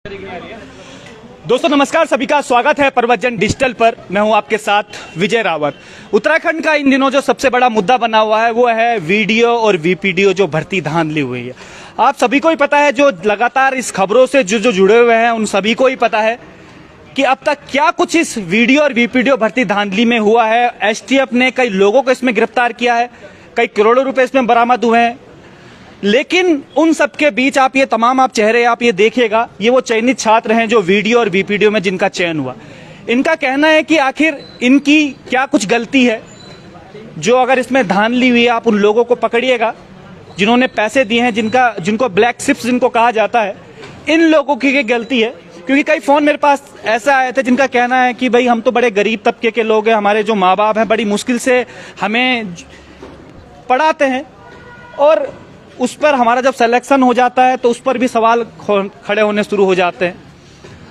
दोस्तों नमस्कार, सभी का स्वागत है प्रवचन डिजिटल पर। मैं हूं आपके साथ विजय रावत। उत्तराखंड का इन दिनों जो सबसे बड़ा मुद्दा बना हुआ है वो है वीडियो और वीपीडीओ जो भर्ती धांधली हुई है। आप सभी को ही पता है, जो लगातार इस खबरों से जो जुड़े हुए हैं उन सभी को ही पता है कि अब तक क्या कुछ इस वीडियो और वीपीडीओ भर्ती धांधली में हुआ है। एसटीएफ ने कई लोगों को इसमें गिरफ्तार किया है, कई करोड़ों रुपए इसमें बरामद हुए हैं। लेकिन उन सबके बीच आप चेहरे आप ये देखिएगा, ये वो चयनित छात्र हैं जो वीडियो और वीपीडीओ में जिनका चयन हुआ। इनका कहना है कि आखिर इनकी क्या कुछ गलती है जो अगर इसमें धांधली हुई है। आप उन लोगों को पकड़िएगा जिन्होंने पैसे दिए हैं, जिनको ब्लैक शिप्स जिनको कहा जाता है, इन लोगों की गलती है। क्योंकि कई फोन मेरे पास ऐसा आए थे जिनका कहना है कि भाई हम तो बड़े गरीब तबके के लोग हैं, हमारे जो माँ बाप हैं बड़ी मुश्किल से हमें पढ़ाते हैं और उस पर हमारा जब सिलेक्शन हो जाता है तो उस पर भी सवाल खड़े होने शुरू हो जाते हैं।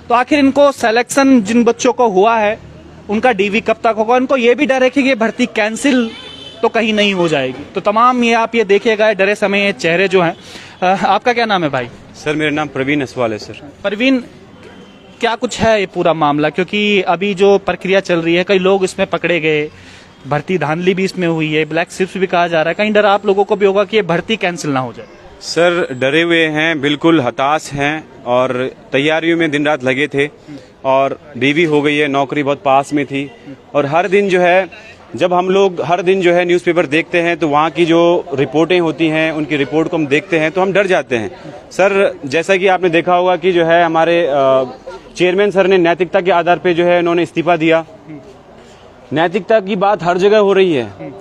तो आखिर इनको सिलेक्शन जिन बच्चों को हुआ है उनका डीवी कब तक होगा। इनको ये भी डर है कि ये भर्ती कैंसिल तो कहीं नहीं हो जाएगी। तो तमाम ये आप ये देखिएगा डरे समय ये चेहरे जो हैं। आपका क्या नाम है भाई? सर मेरा नाम प्रवीण असवाल है। सर प्रवीण, क्या कुछ है ये पूरा मामला? क्योंकि अभी जो प्रक्रिया चल रही है, कई लोग इसमें पकड़े गए, भर्ती धांधली भी इसमें हुई है, ब्लैक शिप्स भी कहा जा रहा है। कहीं डर आप लोगों को भी होगा कि ये भर्ती कैंसिल ना हो जाए? सर डरे हुए हैं, बिल्कुल हताश हैं और तैयारियों में दिन रात लगे थे और डीवी हो गई है, नौकरी बहुत पास में थी। और हर दिन जो है, जब हम लोग हर दिन जो है न्यूज़पेपर देखते हैं तो वहाँ की जो रिपोर्टें होती हैं, उनकी रिपोर्ट को हम देखते हैं तो हम डर जाते हैं। सर जैसा कि आपने देखा होगा कि जो है हमारे चेयरमैन सर ने नैतिकता के आधार पर जो है उन्होंने इस्तीफा दिया। नैतिकता की बात हर जगह हो रही है।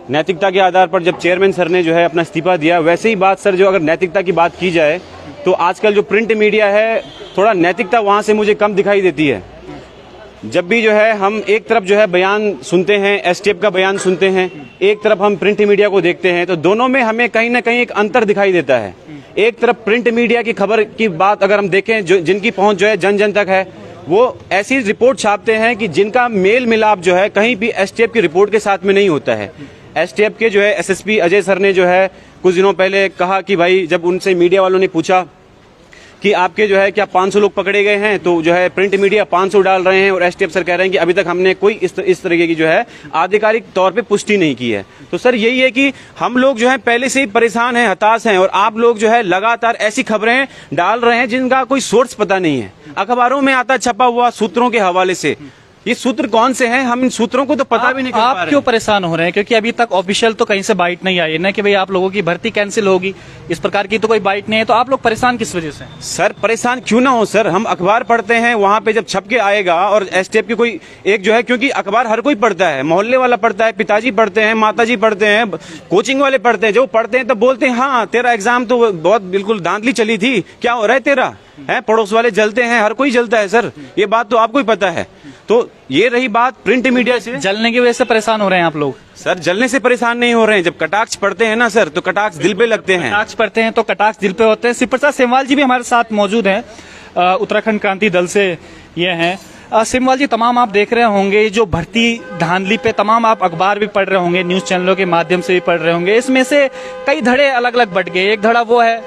नैतिकता के आधार पर जब चेयरमैन सर ने जो है अपना इस्तीफा दिया, वैसे ही बात सर जो अगर नैतिकता की बात की जाए तो आजकल जो प्रिंट मीडिया है, थोड़ा नैतिकता वहाँ से मुझे कम दिखाई देती है। जब भी जो है हम एक तरफ जो है बयान सुनते हैं, एसटीएफ का बयान सुनते हैं, एक तरफ हम प्रिंट मीडिया को देखते हैं, तो दोनों में हमें कहीं ना कहीं एक अंतर दिखाई देता है। एक तरफ प्रिंट मीडिया की खबर की बात अगर हम देखें, जिनकी पहुंच जो है जन जन तक है, वो ऐसी रिपोर्ट छापते हैं कि जिनका मेल मिलाप जो है कहीं भी एसटीएफ की रिपोर्ट के साथ में नहीं होता है। एसटीएफ के जो है एसएसपी अजय सर ने जो है कुछ दिनों पहले कहा कि भाई, जब उनसे मीडिया वालों ने पूछा कि आपके जो है क्या 500 लोग पकड़े गए हैं, तो जो है प्रिंट मीडिया 500 डाल रहे हैं और एसटीएफ सर कह रहे हैं कि अभी तक हमने कोई इस तरीके की जो है आधिकारिक तौर पे पुष्टि नहीं की है। तो सर यही है कि हम लोग जो है पहले से ही परेशान हैं, हताश हैं, और आप लोग जो है लगातार ऐसी खबरें डाल रहे हैं जिनका कोई सोर्स पता नहीं है। अखबारों में आता छपा हुआ सूत्रों के हवाले से, ये सूत्र कौन से हैं, हम इन सूत्रों को तो पता भी नहीं कर पा रहे हैं। आप क्यों परेशान हो रहे हैं? क्योंकि अभी तक ऑफिशियल तो कहीं से बाइट नहीं आई ना कि भाई आप लोगों की भर्ती कैंसिल होगी, इस प्रकार की तो कोई बाइट नहीं है। तो आप लोग परेशान किस वजह से? सर परेशान क्यों ना हो सर, हम अखबार पढ़ते हैं, वहाँ पे जब छप के आएगा और एसटीएफ की कोई एक जो है, क्योंकि अखबार हर कोई पढ़ता है, मोहल्ले वाला पढ़ता है, पिताजी पढ़ते हैं, माताजी पढ़ते हैं, कोचिंग वाले पढ़ते हैं। जो पढ़ते हैं तो बोलते हैं हाँ तेरा एग्जाम तो बहुत बिल्कुल धांधली चली थी, क्या हो रहा है तेरा है। पड़ोस वाले जलते हैं, हर कोई जलता है सर, ये बात तो आपको ही पता है। तो ये रही बात प्रिंट मीडिया से। जलने की वजह से परेशान हो रहे हैं आप लोग? सर जलने से परेशान नहीं हो रहे हैं, जब कटाक्ष पढ़ते हैं ना सर, तो कटाक्ष दिल पे लगते हैं। कटाक्ष पढ़ते हैं तो कटाक्ष दिल पे होते हैं। शिवप्रसाद सेमवाल जी भी हमारे साथ मौजूद हैं, उत्तराखंड क्रांति दल से ये हैं। सेमवाल जी, तमाम आप देख रहे होंगे जो भर्ती धांधली पे, तमाम आप अखबार भी पढ़ रहे होंगे, न्यूज चैनलों के माध्यम से भी पढ़ रहे होंगे। इसमें से कई धड़े अलग अलग बट गए। एक धड़ा वो है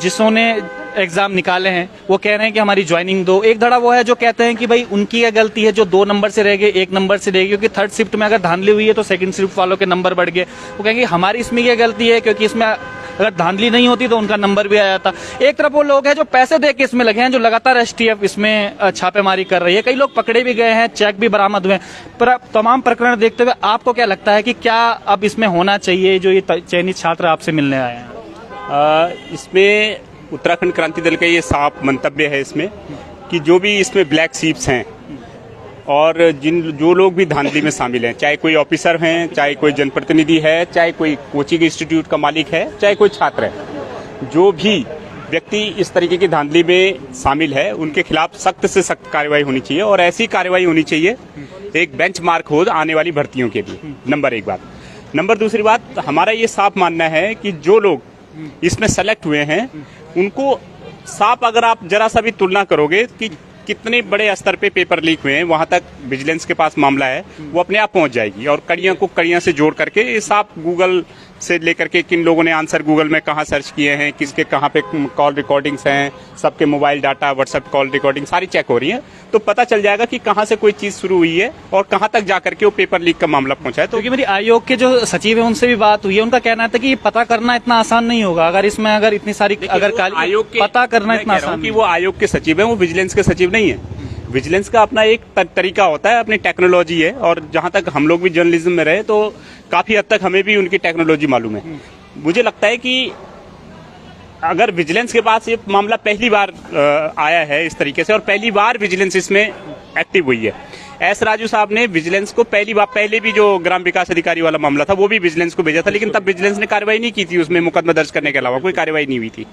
जिसने एग्जाम निकाले हैं, वो कह रहे हैं कि हमारी ज्वाइनिंग दो। एक धड़ा वो है जो कहते हैं कि भाई उनकी क्या गलती है जो 2 नंबर से रह गए, 1 नंबर से रह गए, क्योंकि थर्ड शिफ्ट में अगर धांधली हुई है तो सेकंड शिफ्ट वालों के नंबर बढ़ गए। वो कहेंगे हमारी इसमें क्या गलती है, क्योंकि इसमें अगर धांधली नहीं होती तो उनका नंबर भी आ जाता। एक तरफ वो लोग हैं जो पैसे दे के इसमें लगे हैं, जो लगातार एसटीएफ इसमें छापेमारी कर रही है। कई लोग पकड़े भी गए हैं, चेक भी बरामद हुए। पर तमाम प्रकरण देखते हुए आपको क्या लगता है कि क्या अब इसमें होना चाहिए, जो ये चयनित छात्र आपसे मिलने आए हैं? इसमें उत्तराखंड क्रांति दल का ये साफ मंतव्य है इसमें कि जो भी इसमें ब्लैक शीप्स हैं और जो लोग भी धांधली में शामिल हैं, चाहे कोई ऑफिसर हैं, चाहे कोई जनप्रतिनिधि है, चाहे कोई कोचिंग इंस्टीट्यूट का मालिक है, चाहे कोई छात्र है, जो भी व्यक्ति इस तरीके की धांधली में शामिल है, उनके खिलाफ सख्त से सख्त कार्रवाई होनी चाहिए। और ऐसी कार्रवाई होनी चाहिए एक बेंचमार्क हो आने वाली भर्तियों के लिए। नंबर 1 बात। नंबर 2 बात, हमारा ये साफ मानना है कि जो लोग इसमें सेलेक्ट हुए हैं उनको साफ, अगर आप जरा सा भी तुलना करोगे कि कितने बड़े स्तर पे पेपर लीक हुए हैं, वहां तक विजिलेंस के पास मामला है, वो अपने आप पहुंच जाएगी। और कड़ियां को कड़ियां से जोड़ करके ये साफ गूगल से लेकर के किन लोगों ने आंसर गूगल में कहाँ सर्च किए हैं, किसके कहाँ पे कॉल रिकॉर्डिंग्स हैं, सबके mobile data, WhatsApp call recording सारी चेक हो रही है, तो पता चल जाएगा कि कहाँ से कोई चीज शुरू हुई है और कहाँ तक जाकर के वो पेपर लीक का मामला पहुंचा है। तो क्योंकि मेरी आयोग के जो सचिव है उनसे भी बात हुई है, उनका कहना था कि ये पता करना इतना आसान नहीं होगा, अगर इसमें अगर इतनी सारी आयोग के पता करना इतना आसान कि वो आयोग के सचिव है, वो विजिलेंस के सचिव नहीं है। विजिलेंस का अपना एक तरीका होता है, अपनी टेक्नोलॉजी है, और जहां तक हम लोग भी जर्नलिज्म में रहे तो काफी हद तक हमें भी उनकी टेक्नोलॉजी मालूम है। मुझे लगता है कि अगर विजिलेंस के पास ये मामला पहली बार आया है इस तरीके से, और पहली बार विजिलेंस इसमें एक्टिव हुई है। एस राजू साहब ने विजिलेंस को पहली बार, पहले भी जो ग्राम विकास अधिकारी वाला मामला था वो भी विजिलेंस को भेजा था, लेकिन तब विजिलेंस ने कार्रवाई नहीं की थी, उसमें मुकदमा दर्ज करने के अलावा कोई कार्रवाई नहीं हुई थी।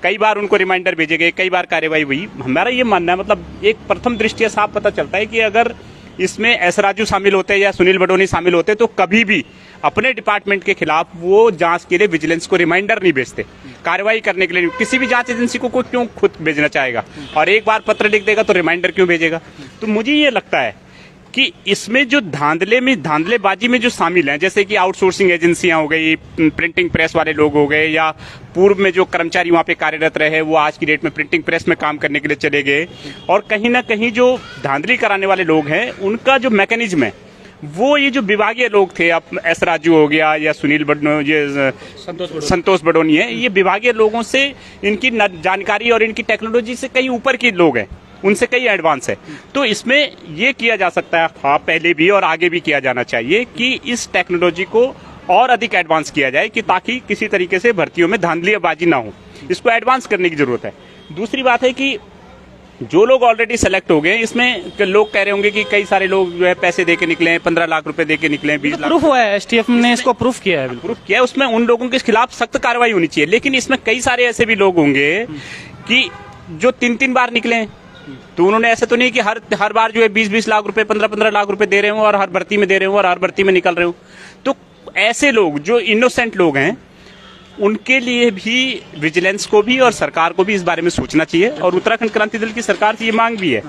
कई बार उनको रिमाइंडर भेजे गए, कई बार कार्रवाई हुई। हमारा ये मानना है, मतलब एक प्रथम दृष्टया साफ पता चलता है कि अगर इसमें एस राजू शामिल होते या सुनील बडोनी शामिल होते तो कभी भी अपने डिपार्टमेंट के खिलाफ वो जांच के लिए विजिलेंस को रिमाइंडर नहीं भेजते, कार्रवाई करने के लिए। किसी भी जांच एजेंसी को कोई क्यों खुद भेजना चाहेगा, और एक बार पत्र लिख देगा तो रिमाइंडर क्यों भेजेगा। तो मुझे ये लगता है कि इसमें जो धांधलेबाजी में जो शामिल हैं, जैसे कि आउटसोर्सिंग एजेंसियां हो गई, प्रिंटिंग प्रेस वाले लोग हो गए, या पूर्व में जो कर्मचारी वहां पे कार्यरत रहे वो आज की डेट में प्रिंटिंग प्रेस में काम करने के लिए चले गए, और कहीं ना कहीं जो धांधली कराने वाले लोग हैं उनका जो मैकेनिज्म है वो ये जो विभागीय लोग थे, अब एस राजू हो गया या सुनील बडोनी, ये संतोष बडोनी है, ये विभागीय लोगों से इनकी जानकारी और इनकी टेक्नोलॉजी से कहीं ऊपर के लोग हैं, उनसे कई एडवांस है। तो इसमें ये किया जा सकता है, हाँ पहले भी और आगे भी किया जाना चाहिए कि इस टेक्नोलॉजी को और अधिक एडवांस किया जाए, कि ताकि किसी तरीके से भर्तियों में धांधलीबाजी ना हो। इसको एडवांस करने की जरूरत है। दूसरी बात है कि जो लोग ऑलरेडी सेलेक्ट हो गए, इसमें लोग कह रहे होंगे कि कई सारे लोग जो है पैसे देके निकले हैं, 15 लाख रुपए देके निकले हैं, 20 लाख। प्रूफ हुआ है, एसटीएफ ने इसको प्रूफ किया है, प्रूफ किया है। उसमें उन लोगों के खिलाफ सख्त कार्रवाई होनी चाहिए। लेकिन इसमें कई सारे ऐसे भी लोग होंगे कि जो 3-3 बार निकले हैं, तो उन्होंने ऐसा तो नहीं कि हर बार जो है 20-20 लाख रुपए, 15-15 लाख रुपए दे रहे हो और हर भर्ती में दे रहे हो और हर भर्ती में निकल रहे हो। तो ऐसे लोग जो इनोसेंट लोग हैं उनके लिए भी विजिलेंस को भी और सरकार को भी इस बारे में सोचना चाहिए। और उत्तराखंड क्रांति दल की सरकार से ये मांग भी है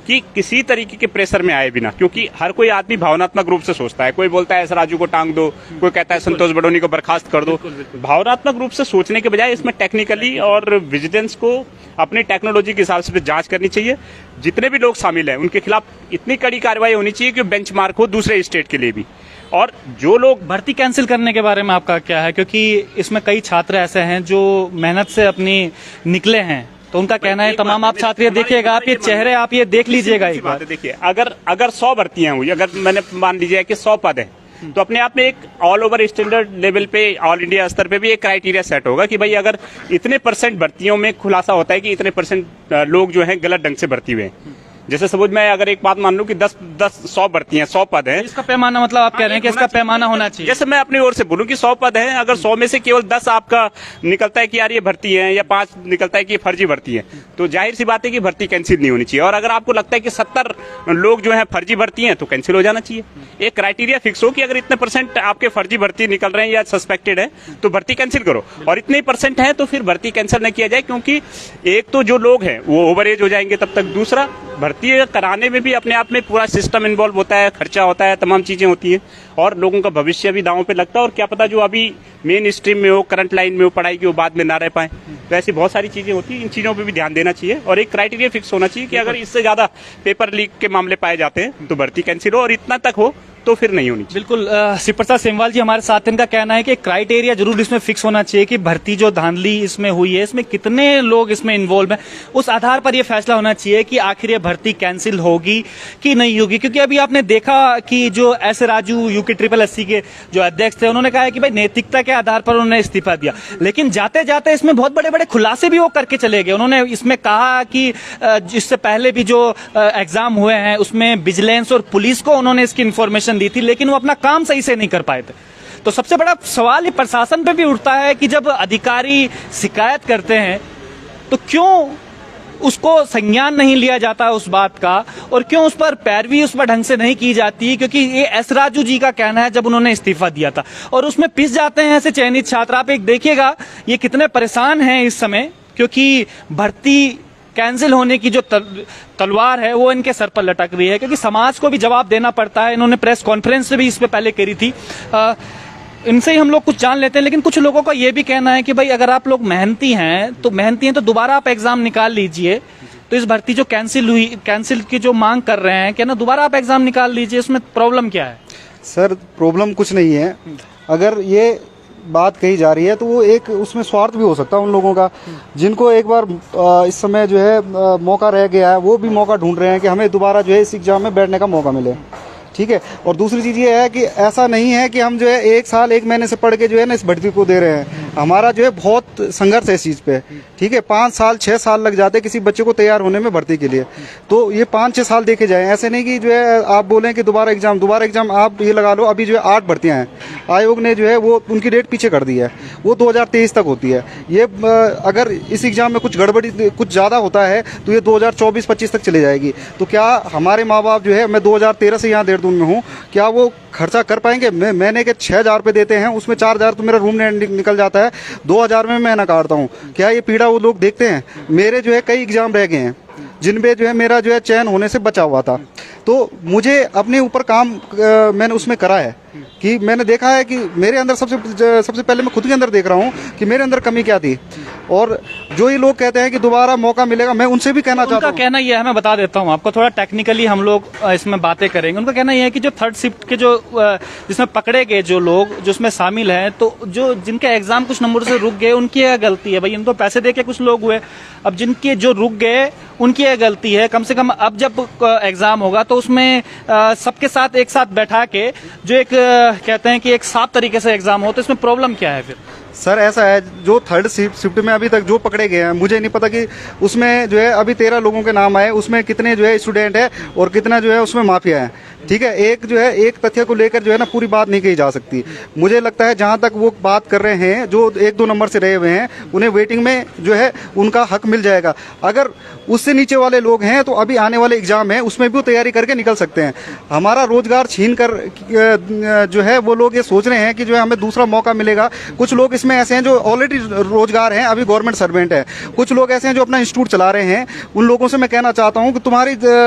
कि किसी तरीके के प्रेशर में आए बिना, क्योंकि हर कोई आदमी भावनात्मक रूप से सोचता है। कोई बोलता है एस राजू को टांग दो, कोई कहता है संतोष बडोनी को बर्खास्त कर दो। भावनात्मक रूप से सोचने के बजाय इसमें टेक्निकली और विजिलेंस को अपनी टेक्नोलॉजी के हिसाब से जांच करनी चाहिए। जितने भी लोग शामिल हैं उनके खिलाफ इतनी कड़ी कार्रवाई होनी चाहिए कि बेंचमार्क हो दूसरे स्टेट के लिए भी। और जो लोग भर्ती कैंसिल करने के बारे में आपका क्या है, क्योंकि इसमें कई छात्र ऐसे हैं जो मेहनत से अपनी निकले हैं, तो उनका कहना है तमाम आप छात्र देखिएगा, आप ये चेहरे आप ये देख लीजिएगा एक बार। देखिए, अगर 100 भर्तियां हुई, अगर मैंने मान लीजिए कि 100 पद हैं, तो अपने आप में एक ऑल ओवर स्टैंडर्ड लेवल पे, ऑल इंडिया स्तर पे भी एक क्राइटेरिया सेट होगा कि भाई अगर इतने % भर्तियों में खुलासा होता है कि इतने % लोग जो हैं गलत ढंग से भर्ती हुए हैं। जैसे सपोज मैं अगर एक बात मान लूं कि 100 भर्तियां, 100 पद हैं, इसका पैमाना मतलब आप कह रहे हैं कि इसका पैमाना होना चाहिए। जैसे मैं अपनी ओर से बोलूं कि 100 पद हैं, अगर 100 में से केवल 10 आपका निकलता है कि यार ये भर्ती है, या 5 निकलता है कि ये फर्जी भर्ती है, तो जाहिर सी बात है कि भर्ती कैंसिल नहीं होनी चाहिए। और अगर आपको लगता है कि 70 लोग जो है फर्जी भर्ती हैं, तो कैंसिल हो जाना चाहिए। एक क्राइटेरिया फिक्स हो कि अगर इतने % आपके फर्जी भर्ती निकल रहे हैं या सस्पेक्टेड है तो भर्ती कैंसिल करो, और इतने % है तो फिर भर्ती कैंसिल न किया जाए। क्योंकि एक तो जो लोग हैं वो ओवर एज हो जाएंगे तब तक, दूसरा भर्ती कराने में भी अपने आप में पूरा सिस्टम इन्वॉल्व होता है, खर्चा होता है, तमाम चीजें होती हैं, और लोगों का भविष्य भी दांव पे लगता है। और क्या पता जो अभी मेन स्ट्रीम में हो, करंट लाइन में हो पढ़ाई की, वो बाद में ना रह पाए। तो ऐसी बहुत सारी चीजें होती हैं, इन चीजों पे भी ध्यान देना चाहिए। और एक क्राइटेरिया फिक्स होना चाहिए कि अगर इससे ज्यादा पेपर लीक के मामले पाए जाते हैं तो भर्ती कैंसिल हो, और इतना तक हो तो फिर नहीं होनी चाहिए। बिल्कुल, शिव प्रसाद सेमवाल जी हमारे साथ, इनका कहना है कि क्राइटेरिया जरूर इसमें फिक्स होना चाहिए कि भर्ती जो धांधली इसमें हुई है, इसमें कितने लोग इसमें इन्वॉल्व हैं, उस आधार पर यह फैसला होना चाहिए कि आखिर ये भर्ती कैंसिल होगी कि नहीं होगी। क्योंकि अभी आपने देखा कि जो एस राजू UKSSC के जो अध्यक्ष थे, उन्होंने कहा है कि भाई नैतिकता के आधार पर उन्होंने इस्तीफा दिया, लेकिन जाते जाते इसमें बहुत बड़े बड़े खुलासे भी वो करके चले गए। उन्होंने इसमें कहा कि इससे पहले भी जो एग्जाम हुए हैं उसमें विजिलेंस और पुलिस को उन्होंने इसकी इंफॉर्मेशन दी थी, लेकिन वो अपना काम सही से नहीं कर पाए थे। तो सबसे बड़ा सवाल ये प्रशासन पे भी उठता है कि जब अधिकारी शिकायत करते हैं तो क्यों उसको संज्ञान नहीं लिया जाता उस बात का, और क्यों उस पर पैरवी उस पर ढंग से नहीं की जाती। क्योंकि ये एस राजू जी का कहना है जब उन्होंने इस्तीफा दिया था, और उसमें पिस जाते हैं ऐसे चयनित छात्र। आप एक देखिएगा ये कितने परेशान हैं इस समय, क्योंकि भर्ती कैंसिल होने की जो तलवार है वो इनके सर पर लटक रही है, क्योंकि समाज को भी जवाब देना पड़ता है। इन्होंने प्रेस कॉन्फ्रेंस भी इस पे पहले करी थी। इनसे ही हम लोग कुछ जान लेते हैं, लेकिन कुछ लोगों का ये भी कहना है कि भाई अगर आप लोग मेहनती हैं तो दोबारा आप एग्जाम निकाल लीजिए। तो इस भर्ती जो कैंसिल की जो मांग कर रहे हैं कि ना दोबारा आप एग्जाम निकाल लीजिए, इसमें प्रॉब्लम क्या है? सर प्रॉब्लम कुछ नहीं है। अगर ये बात कही जा रही है तो वो एक उसमें स्वार्थ भी हो सकता है उन लोगों का, जिनको एक बार इस समय जो है मौका रह गया है, वो भी मौका ढूंढ रहे हैं कि हमें दोबारा जो है इस एग्जाम में बैठने का मौका मिले। ठीक है। और दूसरी चीज़ ये है कि ऐसा नहीं है कि हम जो है 1 साल 1 महीने से पढ़ के जो है ना इस भर्ती को दे रहे हैं। हमारा जो है बहुत संघर्ष है इस चीज़ पे। ठीक है। 5 साल 6 साल लग जाते हैं किसी बच्चे को तैयार होने में भर्ती के लिए। तो ये 5-6 साल देखे जाए, ऐसे नहीं कि जो है आप बोलें कि दोबारा एग्जाम आप ये लगा लो। अभी जो है 8 भर्तियाँ हैं, आयोग ने जो है वो उनकी डेट पीछे कर दी है, वो 2023 तक होती है। ये अगर इस एग्जाम में कुछ गड़बड़ी कुछ ज़्यादा होता है तो ये 2024-25 तक चली जाएगी। तो क्या हमारे माँ बाप जो है, मैं 2013 से यहाँ देहरादून में हूँ, क्या वो खर्चा कर पाएंगे? महीने के 6,000 रुपये देते हैं, उसमें 4,000 तो मेरा रूम रेंट निकल जाता है, 2,000 में महीना काटता हूँ। क्या ये पीड़ा वो लोग देखते हैं? मेरे जो है कई एग्जाम रह गए हैं जिनमें जो है मेरा जो है चयन होने से बचा हुआ था। तो मुझे अपने ऊपर काम मैंने उसमें करा है कि मैंने देखा है कि मेरे अंदर सबसे पहले मैं खुद के अंदर देख रहा हूँ कि मेरे अंदर कमी क्या थी। और जो ये लोग कहते हैं कि दोबारा मौका मिलेगा, मैं उनसे भी कहना चाहता हूँ। उनका कहना यह है, मैं बता देता हूँ आपको, थोड़ा टेक्निकली हम लोग इसमें बातें करेंगे। उनका कहना यह है कि जो थर्ड शिफ्ट के जो जिसमें पकड़े गए जो लोग जो उसमें शामिल हैं, तो जो जिनके एग्जाम कुछ नंबर से रुक गए उनकी यह गलती है। भाई इनको पैसे दे के कुछ लोग हुए, अब जिनके जो रुक गए उनकी यह गलती है। कम से कम अब जब एग्जाम होगा तो उसमें सबके साथ एक साथ बैठा के जो एक कहते हैं कि एक साफ तरीके से एग्जाम हो, तो इसमें प्रॉब्लम क्या है फिर? सर ऐसा है, जो थर्ड शिफ्ट में अभी तक जो पकड़े गए हैं, मुझे नहीं पता कि उसमें जो है अभी 13 लोगों के नाम आए, उसमें कितने जो है स्टूडेंट है और कितना जो है उसमें माफिया है। ठीक है। एक जो है एक तथ्य को लेकर जो है ना पूरी बात नहीं कही जा सकती। मुझे लगता है जहां तक वो बात कर रहे हैं, जो 1-2 नंबर से रहे हुए हैं, उन्हें वेटिंग में जो है उनका हक मिल जाएगा। अगर उससे नीचे वाले लोग हैं तो अभी आने वाले एग्जाम है उसमें भी वो तैयारी करके निकल सकते हैं। हमारा रोजगार छीन कर जो है वो लोग ये सोच रहे हैं कि जो है हमें दूसरा मौका मिलेगा। कुछ लोग इसमें ऐसे हैं जो ऑलरेडी रोजगार हैं, अभी गवर्नमेंट सर्वेंट है। कुछ लोग ऐसे हैं जो अपना इंस्टीट्यूट चला रहे हैं। उन लोगों से मैं कहना चाहता हूं कि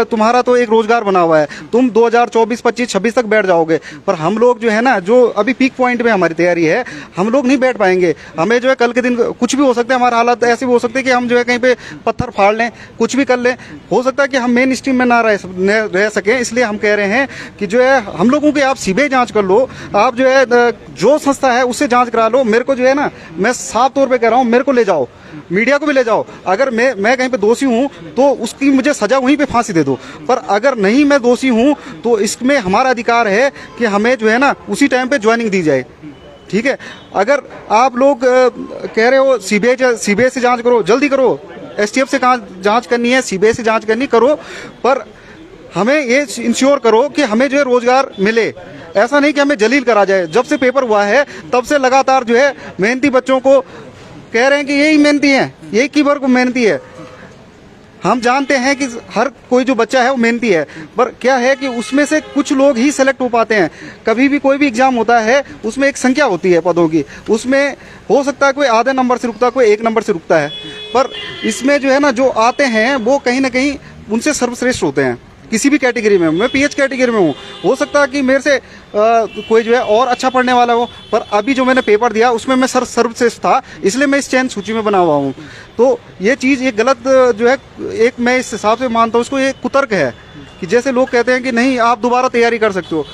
तुम्हारा तो एक रोजगार बना हुआ है, तुम 2024, 25, 26 तक बैठ जाओगे। पर हम लोग जो है ना, जो अभी पीक पॉइंट में हमारी तैयारी है, हम लोग नहीं बैठ पाएंगे। हमें जो है कल के दिन कुछ भी हो सकता है, हमारा हालात ऐसे भी हो सकते हैं कि हम जो है कहीं पे पत्थर फाड़ लें, कुछ भी कर लें। हो सकता है कि हम मेन स्ट्रीम में ना रह सकें। इसलिए हम कह रहे हैं कि जो है हम लोगों की आप सीबीआई जांच कर लो, आप जो है जो संस्था है उससे जांच करा लो। मेरे को जो है ना, मैं साफ तौर पे कह रहा हूँ, मेरे को ले जाओ, मीडिया को भी ले जाओ। अगर मैं कहीं पे दोषी हूं तो उसकी मुझे सजा वहीं पे फांसी दे दो। पर अगर नहीं मैं दोषी हूं तो इसमें हमारा अधिकार है कि हमें जो है ना उसी टाइम पे ज्वाइनिंग दी जाए। ठीक है। अगर आप लोग कह रहे हो सीबीआई से जांच करो, जल्दी करो। एसटीएफ से जांच करनी है, सीबीआई से जांच करनी, करो। पर हमें ये इंश्योर करो कि हमें जो है रोजगार मिले। ऐसा नहीं कि हमें जलील करा जाए। जब से पेपर हुआ है तब से लगातार जो है मेहनती बच्चों को कह रहे हैं कि यही मेहनती है, यही की वर्ग मेहनती है। हम जानते हैं कि हर कोई जो बच्चा है वो मेहनती है, पर क्या है कि उसमें से कुछ लोग ही सेलेक्ट हो पाते हैं। कभी भी कोई भी एग्जाम होता है उसमें एक संख्या होती है पदों की, उसमें हो सकता है कोई आधे नंबर से रुकता है, कोई 1 नंबर से रुकता है। पर इसमें जो है ना, जो आते हैं वो कहीं ना कहीं उनसे सर्वश्रेष्ठ होते हैं किसी भी कैटेगरी में। मैं पीएच कैटेगरी में हूँ, हो सकता है कि मेरे से कोई जो है और अच्छा पढ़ने वाला हो, पर अभी जो मैंने पेपर दिया उसमें मैं सर्वश्रेष्ठ था, इसलिए मैं इस चयन सूची में बना हुआ हूँ। तो ये चीज़ ये गलत जो है, एक मैं इस हिसाब से मानता हूँ इसको, ये कुतर्क है कि जैसे लोग कहते हैं कि नहीं आप दोबारा तैयारी कर सकते हो।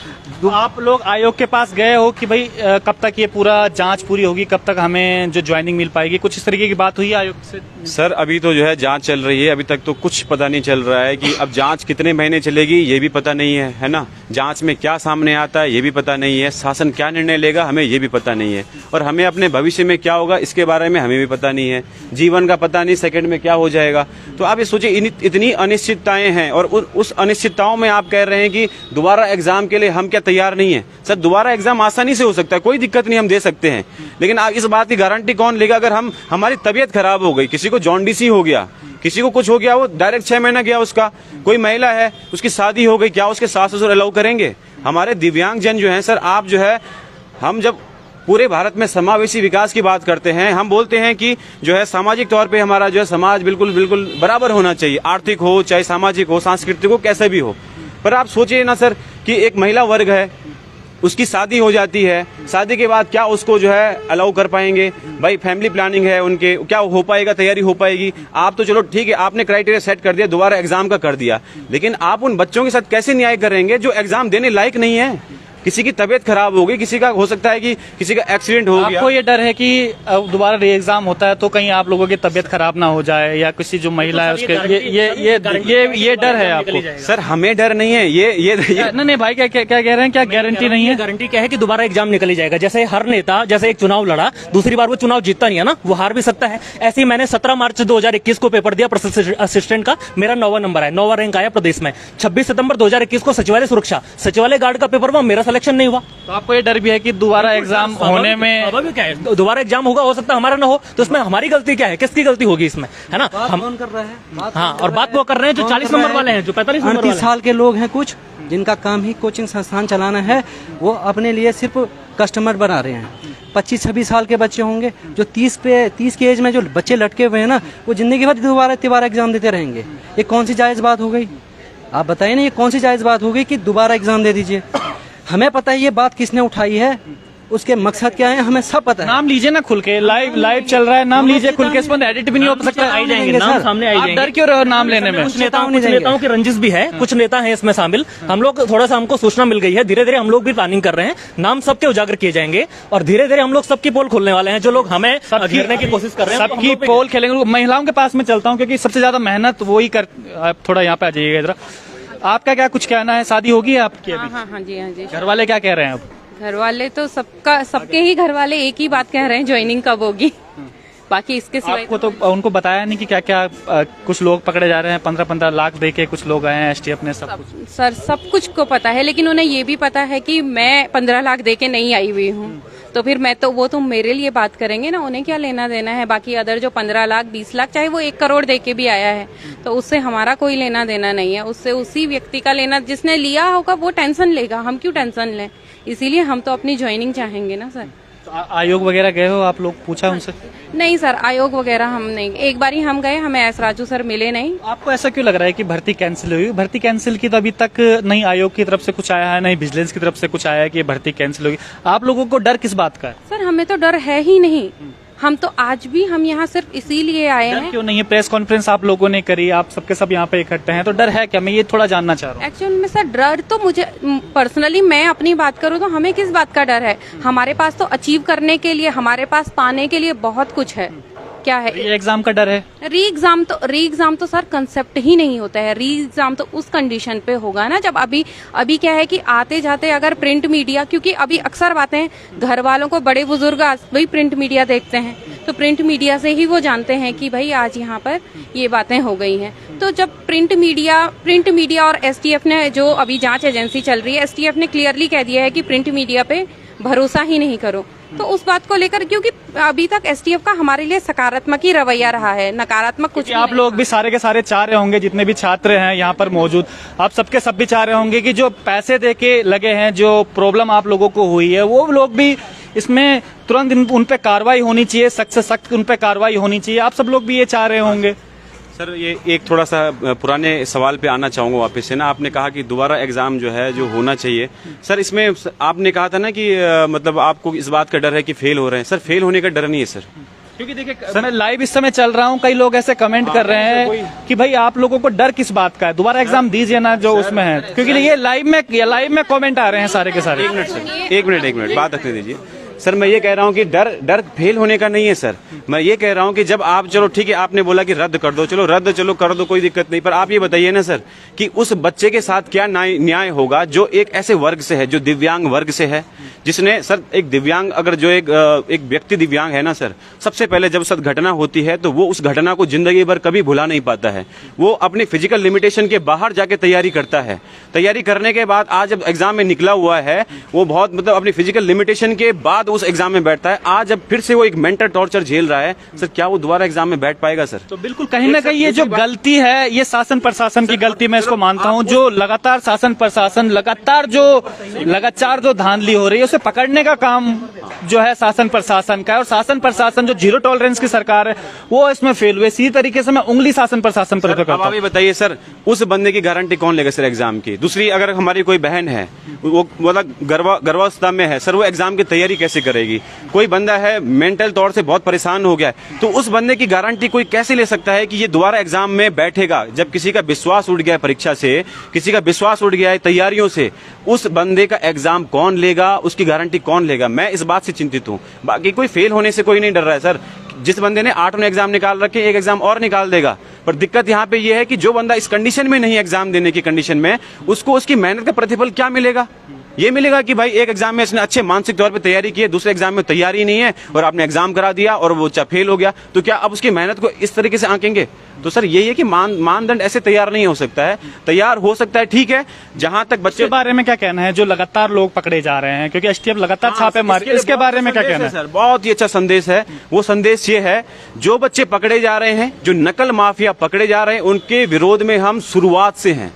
तो आप लोग आयोग के पास गए हो कि भाई कब तक ये पूरा जांच पूरी होगी, कब तक हमें जो ज्वाइनिंग मिल पाएगी, कुछ इस तरीके की बात हुई आयोग से? सर अभी तो जो है जांच चल रही है, अभी तक तो कुछ पता नहीं चल रहा है कि अब जांच कितने महीने चलेगी ये भी पता नहीं है ना। जांच में क्या सामने आता है ये भी पता नहीं है, शासन क्या निर्णय लेगा हमें ये भी पता नहीं है, और हमें अपने भविष्य में क्या होगा इसके बारे में हमें भी पता नहीं है। जीवन का पता नहीं सेकंड में क्या हो जाएगा। तो आप ये सोचिए, इतनी अनिश्चितताएं हैं, और उस अनिश्चितताओं में आप कह रहे हैं कि दोबारा एग्जाम के लिए हम क्या तैयार नहीं है? सर दोबारा एग्जाम आसानी से हो सकता है, कोई दिक्कत नहीं, हम दे सकते हैं। लेकिन आप इस बात की गारंटी कौन लेगा? अगर हमारी तबीयत खराब हो गई, किसी को जॉन्डिस हो गया, किसी को कुछ हो गया, वो डायरेक्ट 6 महीना गया उसका, कोई महिला है उसकी शादी हो गई, क्या उसके सास ससुर अलाउ करेंगे? हमारे दिव्यांग जन जो हैं सर, आप जो है, हम जब पूरे भारत में समावेशी विकास की बात करते हैं, हम बोलते हैं कि जो है सामाजिक तौर पे हमारा जो है समाज बिल्कुल बिल्कुल बराबर होना चाहिए, आर्थिक हो चाहे सामाजिक हो, सांस्कृतिक हो, कैसे भी हो। पर आप सोचिए ना सर कि एक महिला वर्ग है, उसकी शादी हो जाती है, शादी के बाद क्या उसको जो है अलाउ कर पाएंगे? भाई फैमिली प्लानिंग है उनके, क्या हो पाएगा, तैयारी हो पाएगी? आप तो चलो ठीक है, आपने क्राइटेरिया सेट कर दिया, दोबारा एग्जाम का कर दिया, लेकिन आप उन बच्चों के साथ कैसे न्याय करेंगे जो एग्जाम देने लायक नहीं है? किसी की तबीयत खराब होगी, किसी का हो सकता है कि किसी का एक्सीडेंट हो गया। आपको ये डर है कि दोबारा री एग्जाम होता है तो कहीं आप लोगों की तबीयत खराब ना हो जाए, या किसी जो महिला है उसके ये डर है आपको? सर हमें डर नहीं है, ये नहीं भाई, क्या क्या कह रहे हैं, क्या गारंटी नहीं है? गारंटी क्या है कि दोबारा एग्जाम निकल ही जाएगा। जैसे हर नेता, जैसे एक चुनाव लड़ा, दूसरी बार वो चुनाव जीतता नहीं है ना, वो हार भी सकता है। ऐसे ही मैंने 17 मार्च 2021 को पेपर दिया प्रोफेसर असिस्टेंट का, मेरा 9वां नंबर है, 9वां रैंक आया प्रदेश में। 26 सितंबर 2021 को सचिवालय सुरक्षा, सचिवालय गार्ड का पेपर हुआ, मेरा सिलेक्शन नहीं हुआ। तो आपको ये डर भी है कि दोबारा एग्जाम होने में? स्वाभाविक क्या है, दोबारा एग्जाम होगा, हो सकता है हमारा ना हो, तो इसमें हमारी गलती क्या है? किसकी गलती होगी इसमें, है ना? हम कौन कर रहे हैं? हाँ, और बात वो कर रहे हैं जो 40 नंबर वाले हैं, जो 45 नंबर 38 साल के लोग हैं कुछ, जिनका काम ही कोचिंग संस्थान चलाना है, वो अपने लिए सिर्फ कस्टमर बना रहे हैं। 25-26 साल के बच्चे होंगे जो 30 की एज में जो बच्चे लटके हुए हैं ना, वो जिंदगी भर दोबारा एग्जाम देते रहेंगे। ये कौन सी जायज बात हो गई? आप बताइए ना, ये कौन सी जायज बात हो गई कि दोबारा एग्जाम दे दीजिए? हमें पता है ये बात किसने उठाई है, उसके मकसद क्या है, हमें सब पता है। नाम लीजिए ना खुल के, लाइव चल रहा है, नाम लीजिए खुल के, इस पर एडिट भी नहीं हो सकता। आ जाएंगे, नाम सामने आ आप जाएंगे। डर क्यों रहे हो नाम लेने में? कुछ नेताओं की रंजिश भी है, कुछ नेता हैं इसमें शामिल। हम लोग थोड़ा सा, हमको सूचना मिल गई है, धीरे धीरे हम लोग भी प्लानिंग कर रहे हैं, नाम सबके उजागर किए जाएंगे और धीरे धीरे हम लोग सबकी पोल खोलने वाले हैं। जो लोग हमें घेरने की कोशिश कर रहे हैं, सबकी पोल खेलेंगे। महिलाओं के पास में चलता हूँ क्योंकि सबसे ज्यादा मेहनत वो ही कर। आप थोड़ा यहाँ पे आ जाइएगा इधर। आपका क्या कुछ कहना है? शादी होगी आपकी अभी? हाँ जी, हाँ जी। घर वाले क्या कह रहे हैं अब? घर वाले तो सबके ही घर वाले एक ही बात कह रहे हैं, ज्वाइनिंग कब होगी। बाकी इसके सिवाय आपको तो उनको बताया नहीं कि क्या क्या कुछ लोग पकड़े जा रहे हैं, 15-15 लाख दे के कुछ लोग आए हैं, एसटीएफ ने सब कुछ? सर सब कुछ को पता है, लेकिन उन्हें ये भी पता है कि मैं 15 लाख दे के नहीं आई हुई हूँ, तो फिर मैं तो वो तो मेरे लिए बात करेंगे ना, उन्हें क्या लेना देना है। बाकी अदर जो 15 लाख 20 लाख, चाहे वो 1 करोड़ दे के भी आया है, तो उससे हमारा कोई लेना देना नहीं है। उससे उसी व्यक्ति का लेना, जिसने लिया होगा वो टेंशन लेगा, हम क्यों टेंशन लें? इसीलिए हम तो अपनी ज्वाइनिंग चाहेंगे ना सर। तो आयोग वगैरह गए हो आप लोग, पूछा उनसे? नहीं सर, आयोग वगैरह हम नहीं, एक बार ही हम गए, हमें एस राजू सर मिले नहीं। आपको ऐसा क्यों लग रहा है कि भर्ती कैंसिल हुई? भर्ती कैंसिल की तो अभी तक नहीं आयोग की तरफ से कुछ आया है, नहीं विजिलेंस की तरफ से कुछ आया है कि ये भर्ती कैंसिल होगी। आप लोगों को डर किस बात का है? सर हमें तो डर है ही नहीं, हम तो आज भी हम यहाँ सिर्फ इसीलिए आए डर हैं। क्यों नहीं है? प्रेस कॉन्फ्रेंस आप लोगों ने करी, आप सबके सब यहाँ पे इकट्ठे हैं, तो डर है क्या? मैं ये थोड़ा जानना चाह रहा हूँ। एक्चुअल में सर डर तो मुझे पर्सनली, मैं अपनी बात करूँ तो हमें किस बात का डर है? हमारे पास तो अचीव करने के लिए, हमारे पास पाने के लिए बहुत कुछ है। क्या है? ये एग्जाम का डर है? री एग्जाम तो सर कंसेप्ट ही नहीं होता है। री एग्जाम तो उस कंडीशन पे होगा ना जब अभी क्या है कि आते जाते अगर प्रिंट मीडिया, क्योंकि अभी अक्सर बातें घर वालों को, बड़े बुजुर्ग वही प्रिंट मीडिया देखते हैं, तो प्रिंट मीडिया से ही वो जानते हैं कि भाई आज यहाँ पर ये बातें हो गई हैं। तो जब प्रिंट मीडिया और एसटीएफ ने, जो अभी जांच एजेंसी चल रही है, एसटीएफ ने क्लियरली कह दिया है कि प्रिंट मीडिया पे भरोसा ही नहीं करो, तो उस बात को लेकर, क्योंकि अभी तक एसटीएफ का हमारे लिए सकारात्मक ही रवैया रहा है, नकारात्मक कुछ आप लोग भी सारे के सारे चाह रहे होंगे, जितने भी छात्र हैं यहाँ पर मौजूद, आप सबके सब भी चाह रहे होंगे कि जो पैसे दे के लगे हैं, जो प्रॉब्लम आप लोगों को हुई है, वो लोग भी इसमें तुरंत उन पे कार्रवाई होनी चाहिए, सख्त से सख्त उन पे कार्रवाई होनी चाहिए। आप सब लोग भी ये चाह रहे होंगे। सर ये एक थोड़ा सा पुराने सवाल पे आना चाहूंगा वापस से ना। आपने कहा कि दोबारा एग्जाम जो है जो होना चाहिए, सर इसमें आपने कहा था ना कि मतलब आपको इस बात का डर है कि फेल हो रहे हैं। सर फेल होने का डर नहीं है सर, क्योंकि देखिए मैं लाइव इस समय चल रहा हूँ, कई लोग ऐसे कमेंट कर रहे हैं कि भाई आप लोगों को डर किस बात का है, दोबारा एग्जाम दीजिए ना जो उसमें है, क्योंकि ये लाइव में कमेंट आ रहे हैं सारे के सारे। एक मिनट बात रखने दीजिए सर। मैं ये कह रहा हूँ कि डर फेल होने का नहीं है सर। मैं ये कह रहा हूँ कि जब आप, चलो ठीक है आपने बोला कि रद्द कर दो, चलो कर दो, कोई दिक्कत नहीं, पर आप ये बताइए ना सर कि उस बच्चे के साथ क्या न्याय होगा जो एक ऐसे वर्ग से है, जो दिव्यांग वर्ग से है, जिसने सर एक दिव्यांग, अगर जो एक व्यक्ति दिव्यांग है ना सर, सबसे पहले जब सदघटना होती है तो वो उस घटना को जिंदगी भर कभी भुला नहीं पाता है। वो अपनी फिजिकल लिमिटेशन के बाहर जाके तैयारी करता है, तैयारी करने के बाद आज जब एग्जाम में निकला हुआ है, वो बहुत मतलब अपनी फिजिकल लिमिटेशन के बाद उस एग्जाम में बैठता है। आज जब फिर से वो एक मेंटल टॉर्चर झेल रहा है, सर क्या वो दोबारा एग्जाम में बैठ पाएगा सर? तो बिल्कुल कहीं ना कहीं ये जो गलती है, ये शासन प्रशासन की गलती मैं इसको मानता हूँ, जो लगातार शासन प्रशासन लगातार जो धांधली हो रही है उसे पकड़ने का काम जो है शासन प्रशासन का है, और शासन प्रशासन जो जीरो टॉलरेंस की सरकार है वो इसमें फेल हुए। इसी तरीके से मैं उंगली शासन प्रशासन पर करता हूं। आप बताइए सर, उस बंदे की गारंटी कौन लेगा सर एग्जाम की? दूसरी, अगर हमारी कोई बहन है, वो मतलब गर्भावस्था में है सर, वो एग्जाम की तैयारी कैसे करेगी? कोई बंदा है मेंटल तौर से बहुत परेशान हो गया है, तो उस बंदे की गारंटी कोई कैसे ले सकता है कि ये दोबारा एग्जाम में बैठेगा? जब किसी का विश्वास उठ गया है परीक्षा से, किसी का विश्वास उठ गया है तैयारियों से, उस बंदे का एग्जाम कौन लेगा? उसकी गारंटी कौन लेगा? मैं इस बात से चिंतित हूँ। बाकी कोई फेल होने से कोई नहीं डर रहा है सर। जिस बंदे ने 8 एग्जाम निकाल रखे, एक एग्जाम और निकाल देगा। पर दिक्कत यहाँ पे ये है कि जो बंदा इस कंडीशन में नहीं, एग्जाम देने की कंडीशन में, उसको उसकी मेहनत का प्रतिफल क्या मिलेगा? ये मिलेगा कि भाई एक एग्जाम में इसने अच्छे मानसिक तौर पे तैयारी की है, दूसरे एग्जाम में तैयारी नहीं है और आपने एग्जाम करा दिया और वो फेल हो गया, तो क्या अब उसकी मेहनत को इस तरीके से आंकेंगे? तो सर यही है कि मानदंड ऐसे तैयार नहीं हो सकता है। तैयार हो सकता है, ठीक है, जहां तक बच्चे इसके बारे में क्या कहना है जो लगातार लोग पकड़े जा रहे हैं, क्योंकि एसटीएफ लगातार छापे मार, इसके बारे में क्या कहना है? सर बहुत ही अच्छा संदेश है। वो संदेश ये है, जो बच्चे पकड़े जा रहे हैं, जो नकल माफिया पकड़े जा रहे हैं, उनके विरोध में हम शुरुआत से हैं।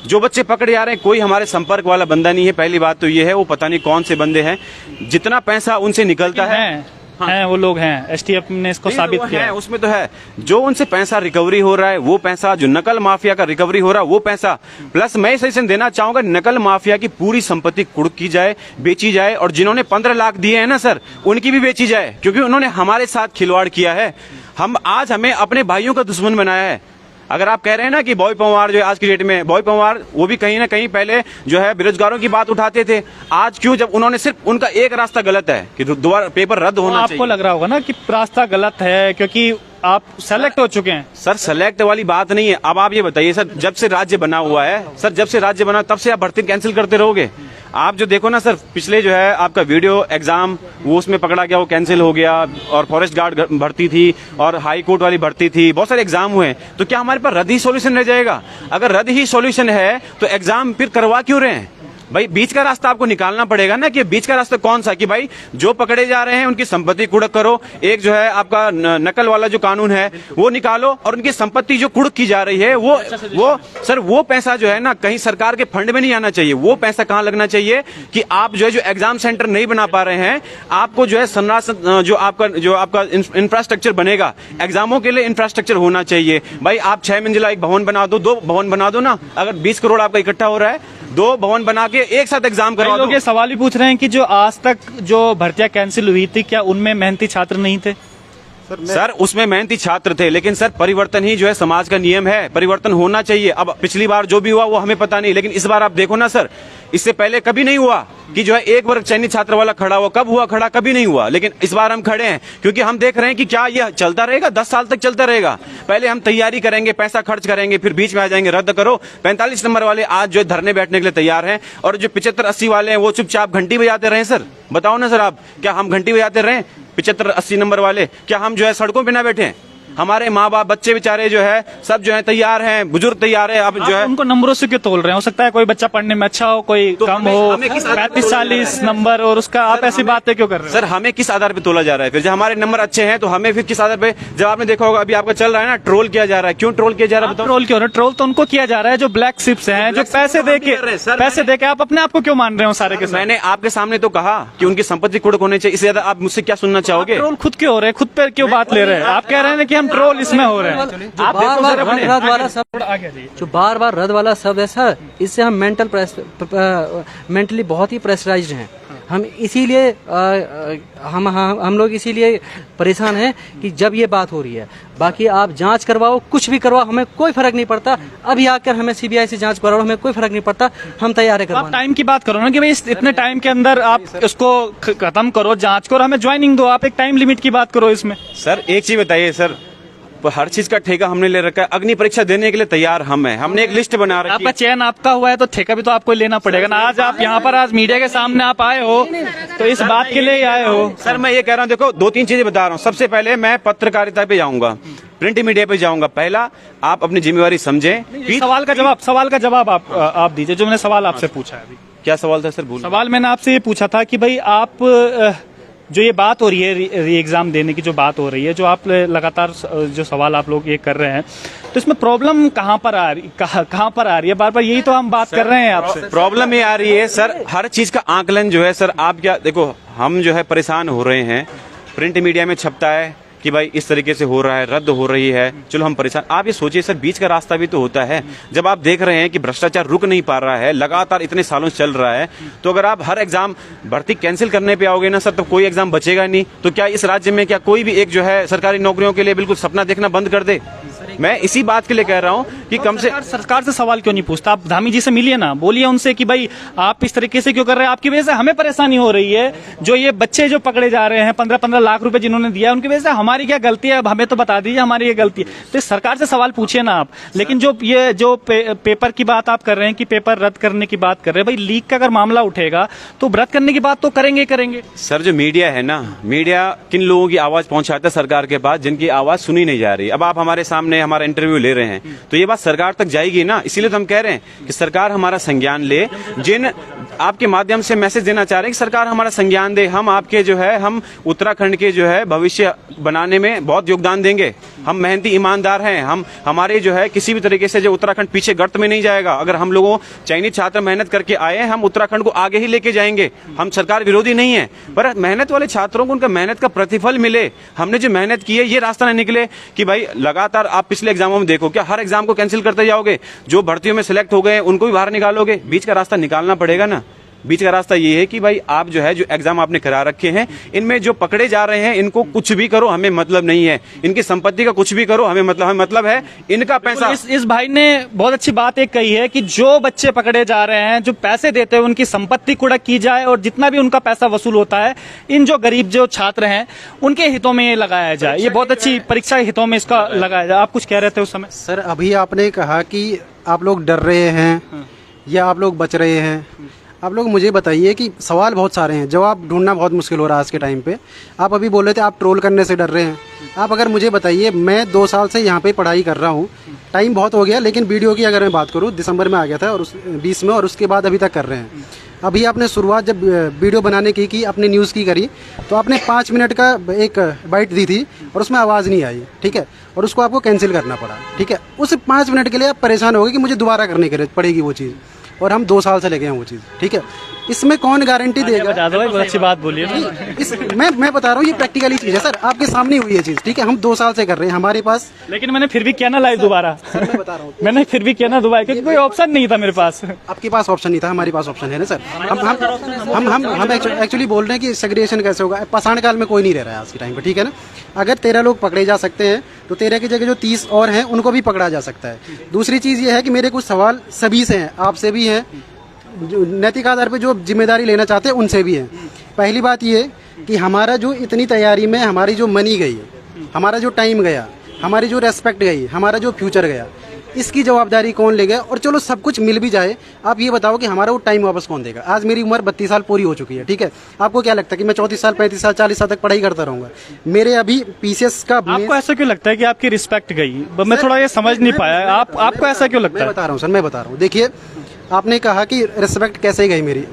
जो बच्चे पकड़े जा रहे हैं, कोई हमारे संपर्क वाला बंदा नहीं है। पहली बात तो ये है, वो पता नहीं कौन से बंदे हैं, जितना पैसा उनसे निकलता है हैं वो लोग हैं, एसटीएफ ने इसको साबित किया है। उसमें तो है, जो उनसे पैसा रिकवरी हो रहा है वो पैसा, जो नकल माफिया का रिकवरी हो रहा है वो पैसा, प्लस मैं सजेशन देना चाहूंगा, नकल माफिया की पूरी संपत्ति कुर्क की जाए, बेची जाए, और जिन्होंने 15 लाख दिए हैं ना सर, उनकी भी बेची जाए, क्योंकि उन्होंने हमारे साथ खिलवाड़ किया है। आज हमें अपने भाइयों का दुश्मन बनाया है। अगर आप कह रहे हैं ना कि बॉय पंवार जो है आज की डेट में, बॉय पंवार वो भी कहीं ना कहीं पहले जो है बेरोजगारों की बात उठाते थे। आज क्यों? जब उन्होंने सिर्फ उनका एक रास्ता गलत है कि दोबारा पेपर रद्द होना चाहिए। आपको लग रहा होगा ना कि रास्ता गलत है क्योंकि आप सेलेक्ट हो चुके हैं। सर सेलेक्ट वाली बात नहीं है। अब आप ये बताइए सर, जब से राज्य बना हुआ है सर, जब से राज्य बना तब से आप भर्ती कैंसिल करते रहोगे? आप जो देखो ना सर, पिछले जो है आपका वीडियो एग्जाम वो उसमें पकड़ा गया, वो कैंसिल हो गया, और फॉरेस्ट गार्ड भर्ती थी और हाई कोर्ट वाली भर्ती थी, बहुत सारे एग्जाम हुए। तो क्या हमारे पास रद्द ही सॉल्यूशन रह जाएगा? अगर रद्द ही सॉल्यूशन है तो एग्जाम फिर करवा क्यों रहे हैं भाई? बीच का रास्ता आपको निकालना पड़ेगा ना, कि बीच का रास्ता कौन सा, कि भाई जो पकड़े जा रहे हैं उनकी संपत्ति कुड़क करो, एक जो है आपका नकल वाला जो कानून है वो निकालो, और उनकी संपत्ति जो कुड़क की जा रही है वो सर वो पैसा जो है ना कहीं सरकार के फंड में नहीं आना चाहिए। वो पैसा कहाँ लगना चाहिए कि आप जो है जो एग्जाम सेंटर नहीं बना पा रहे हैं, आपको जो है संरचना जो आपका इंफ्रास्ट्रक्चर बनेगा, एग्जामों के लिए इंफ्रास्ट्रक्चर होना चाहिए। भाई आप 6 मंजिला एक भवन बना दो, 2 भवन बना दो ना। अगर 20 करोड़ आपका इकट्ठा हो रहा है, 2 भवन बना के एक साथ एग्जाम करवा दो। लोग ये सवाल भी पूछ रहे हैं कि जो आज तक जो भर्तियां कैंसिल हुई थी, क्या उनमें मेहनती छात्र नहीं थे? सर उसमें मेहनती छात्र थे, लेकिन सर परिवर्तन ही जो है समाज का नियम है, परिवर्तन होना चाहिए। अब पिछली बार जो भी हुआ वो हमें पता नहीं, लेकिन इस बार आप देखो ना सर, इससे पहले कभी नहीं हुआ कि जो है एक वर्ग चयनित छात्र वाला खड़ा हुआ। कब हुआ खड़ा? कभी नहीं हुआ। लेकिन इस बार हम खड़े हैं क्योंकि हम देख रहे हैं कि क्या ये चलता रहेगा, 10 साल तक चलता रहेगा। पहले हम तैयारी करेंगे, पैसा खर्च करेंगे, फिर बीच में आ जाएंगे रद्द करो। 45 नंबर वाले आज जो है धरने बैठने के लिए तैयार हैं, और जो 75-80 वाले हैं वो चुपचाप घंटी बजाते रहे। सर बताओ ना सर, आप क्या हम घंटी बजाते रहे? 75-80 नंबर वाले, क्या हम जो है सड़कों पे ना बैठे? हमारे माँ बाप बच्चे बेचारे जो है सब जो है तैयार हैं, बुजुर्ग तैयार है। अब जो है उनको नंबरों से क्यों तोल रहे हैं? हो सकता है कोई बच्चा पढ़ने में अच्छा हो, कोई तो कम हो, 35-40 नंबर, और उसका आप ऐसी बातें क्यों कर रहे हैं? सर हमें किस आधार पे तोला जा रहा है? फिर जब हमारे नंबर अच्छे हैं तो हमें फिर किस आधार पे? जब आपने देखा होगा अभी आपका चल रहा है ना, ट्रोल किया जा रहा है। क्यों ट्रोल किया जा रहा है बताओ? ट्रोल क्यों? ट्रोल तो उनको किया जा रहा है जो ब्लैक शिप्स हैं, जो पैसे देके आप अपने आप को क्यों मान रहे हो सारे के सारे? मैंने आपके सामने तो कहा कि उनकी संपत्ति कुड़क होनी चाहिए। इससे ज्यादा आप मुझसे क्या सुनना चाहोगे? ट्रोल खुद क्यों हो रहे हैं? खुद पे क्यों बात ले रहे हैं? आप कह रहे हैं कि हम ट्रोल इसमें हो रहे हैं। जो बार बार रद्द वाला शब्द, जो बार बार रद्द वाला शब्द है सर, इससे हम मेंटली बहुत ही प्रेशराइज्ड हैं। हम इसीलिए हम लोग इसीलिए परेशान हैं कि जब ये बात हो रही है। बाकी आप जांच करवाओ, कुछ भी करवाओ, हमें कोई फर्क नहीं पड़ता। अभी आकर हमें सीबीआई से जांच करवाओ, हमें कोई फर्क नहीं पड़ता। हम तैयार है करवाने। आप टाइम की बात करो ना कि भाई इतने टाइम के अंदर आप इसको खत्म करो, जांच करो, हमें ज्वाइनिंग दो। आप एक टाइम लिमिट की बात करो इसमें। सर एक चीज बताइए सर, हर चीज का ठेका हमने ले रखा है। अग्नि परीक्षा देने के लिए तैयार हम हैं। हमने एक लिस्ट बना रखी है। आपका चयन आपका हुआ है तो ठेका भी तो आपको लेना पड़ेगा ना। आज आप यहाँ पर आज मीडिया के सामने आप आए हो तो इस बात के लिए ही आए हो। सर मैं ये कह रहा हूँ, देखो 2-3 चीजें बता रहा हूँ। सबसे पहले मैं पत्रकारिता पे जाऊंगा, प्रिंट मीडिया पे जाऊंगा। पहला आप अपनी जिम्मेवारी समझें। सवाल का जवाब आप दीजिए जो मैंने सवाल आपसे पूछा है अभी। क्या सवाल था सर? भूल सवाल मैंने आपसे ये पूछा था कि भाई आप जो ये बात हो रही है री एग्जाम देने की जो बात हो रही है, जो आप लगातार जो सवाल आप लोग ये कर रहे हैं, तो इसमें प्रॉब्लम कहाँ पर आ रही है? बार बार यही तो हम बात कर रहे हैं आपसे। प्रॉब्लम ये आ रही है सर, हर चीज का आकलन जो है सर, आप क्या देखो, हम जो है परेशान हो रहे हैं। प्रिंट मीडिया में छपता है कि भाई इस तरीके से हो रहा है, रद्द हो रही है, चलो हम परेशान। आप ये सोचिए सर, बीच का रास्ता भी तो होता है। जब आप देख रहे हैं कि भ्रष्टाचार रुक नहीं पा रहा है, लगातार इतने सालों से चल रहा है, तो अगर आप हर एग्जाम भर्ती कैंसिल करने पे आओगे ना सर, तो कोई एग्जाम बचेगा नहीं। तो क्या इस राज्य में क्या कोई भी एक जो है सरकारी नौकरियों के लिए बिल्कुल सपना देखना बंद कर दे? मैं इसी बात के लिए कह रहा हूं कि कम से सरकार से सवाल क्यों नहीं पूछता? आप धामी जी से मिलिए ना, बोलिए उनसे कि भाई आप इस तरीके से क्यों कर रहे हैं, आपकी वजह से हमें परेशानी हो रही है। जो ये बच्चे जो पकड़े जा रहे हैं 15-15 लाख रुपए जिन्होंने दिया, उनकी वजह से हमारी क्या गलती है? अब हमें तो बता दीजिए हमारी ये गलती है। तो सरकार से सवाल पूछिए ना आप। लेकिन जो ये जो पेपर की बात आप कर रहे हैं कि पेपर रद्द करने की बात कर रहे हैं, भाई लीक का अगर मामला उठेगा तो रद्द करने की बात तो करेंगे। सर जो मीडिया है ना, मीडिया किन लोगों की आवाज पहुंचाता है सरकार के पास, जिनकी आवाज सुनी नहीं जा रही। अब आप हमारे सामने हमारा इंटरव्यू ले रहे हैं, तो ये बात सरकार तक जाएगी ना। इसीलिए तो हम कह रहे हैं कि सरकार हमारा संज्ञान ले। जिन आपके माध्यम से मैसेज देना चाह रहे हैं कि सरकार हमारा संज्ञान दे, हम आपके जो है, हम उत्तराखंड के जो है भविष्य बनाने में बहुत योगदान देंगे। हम मेहनती ईमानदार हैं, हम हमारे जो है किसी भी तरीके से जो उत्तराखंड पीछे गर्त में नहीं जाएगा। अगर हम लोगों चयनित छात्र मेहनत करके आए हैं, हम उत्तराखंड को आगे ही लेके जाएंगे। हम सरकार विरोधी नहीं है, पर मेहनत वाले छात्रों को उनका मेहनत का प्रतिफल मिले। हमने जो मेहनत की है ये रास्ता नहीं निकले कि भाई लगातार आप पिछले एग्जामों में देखो, क्या हर एग्जाम को कैंसिल करते जाओगे? जो भर्तियों में सिलेक्ट हो गए उनको भी बाहर निकालोगे? बीच का रास्ता निकालना पड़ेगा ना। बीच का रास्ता ये है कि भाई आप जो है, जो एग्जाम आपने करा रखे हैं, इनमें जो पकड़े जा रहे हैं इनको कुछ भी करो, हमें मतलब नहीं है। इनकी संपत्ति का कुछ भी करो, हमें मतलब है इनका पैसा। इस भाई ने बहुत अच्छी बात एक कही है कि जो बच्चे पकड़े जा रहे हैं, जो पैसे देते हैं, उनकी संपत्ति कुड़क की जाए और जितना भी उनका पैसा वसूल होता है, इन जो गरीब जो छात्र हैं उनके हितों में ये लगाया जाए। ये बहुत अच्छी परीक्षा के हितों में इसका लगाया जाए। आप कुछ कह रहे थे उस समय? सर अभी आपने कहा कि आप लोग डर रहे हैं या आप लोग बच रहे हैं। आप लोग मुझे बताइए कि सवाल बहुत सारे हैं, जवाब ढूंढना बहुत मुश्किल हो रहा है आज के टाइम पे। आप अभी बोल रहे थे आप ट्रोल करने से डर रहे हैं। आप अगर मुझे बताइए, मैं 2 साल से यहाँ पे पढ़ाई कर रहा हूँ, टाइम बहुत हो गया, लेकिन वीडियो की अगर मैं बात करूँ, दिसंबर में आ गया था और 20 में, और उसके बाद अभी तक कर रहे हैं। अभी आपने शुरुआत जब वीडियो बनाने की अपने न्यूज़ की करी, तो आपने 5 मिनट का एक बाइट दी थी और उसमें आवाज़ नहीं आई, ठीक है, और उसको आपको कैंसिल करना पड़ा, ठीक है। उस 5 मिनट के लिए आप परेशान हो गए कि मुझे दोबारा करने के लिए पड़ेगी वो चीज़, और हम 2 साल से लगे हैं वो चीज़, ठीक है। इसमें कौन गारंटी देगा? बता दो भाई, बहुत अच्छी बात बोलिए। मैं बता रहा हूँ, ये प्रैक्टिकली चीज़ है सर, आपके सामने हुई है चीज़, ठीक है। हम 2 साल से कर रहे हैं, हमारे पास। लेकिन मैंने फिर भी किया ना लाइव दोबारा। मैं बता रहा हूँ, मैंने फिर भी किया ना दोबारा, क्योंकि कोई ऑप्शन नहीं था मेरे पास। आपके पास ऑप्शन नहीं था, हमारे पास ऑप्शन है ना सर। हम एक्चुअली बोल रहे हैं कि सेग्रीगेशन कैसे होगा। पाषाण काल में कोई नहीं रह रहा है आज के टाइम पे, ठीक है ना। अगर 13 लोग पकड़े जा सकते हैं तो 13 की जगह जो 30 और हैं उनको भी पकड़ा जा सकता है। दूसरी चीज़ ये है कि मेरे कुछ सवाल सभी से हैं, आपसे भी हैं, नैतिक आधार पे जो जिम्मेदारी लेना चाहते हैं उनसे भी है। पहली बात ये कि हमारा जो इतनी तैयारी में हमारी जो मनी गई, हमारा जो टाइम गया, हमारी जो रेस्पेक्ट गई, हमारा जो फ्यूचर गया, इसकी जवाबदारी कौन लेगा? और चलो सब कुछ मिल भी जाए, आप ये बताओ कि हमारा वो टाइम वापस कौन देगा? आज मेरी उम्र 32 साल पूरी हो चुकी है, ठीक है। आपको क्या लगता है कि मैं 34 साल 35 साल 40 साल तक पढ़ाई करता रहूंगा? मेरे अभी पीसीएस का आपको ऐसा क्यों लगता है कि आपकी रिस्पेक्ट गई? मैं थोड़ा ये समझ नहीं पाया, आपको ऐसा क्यों लगता है? मैं बता रहा हूँ सर, मैं बता रहा हूँ। देखिए, आपने कहा कि रिस्पेक्ट कैसे गई मेरी।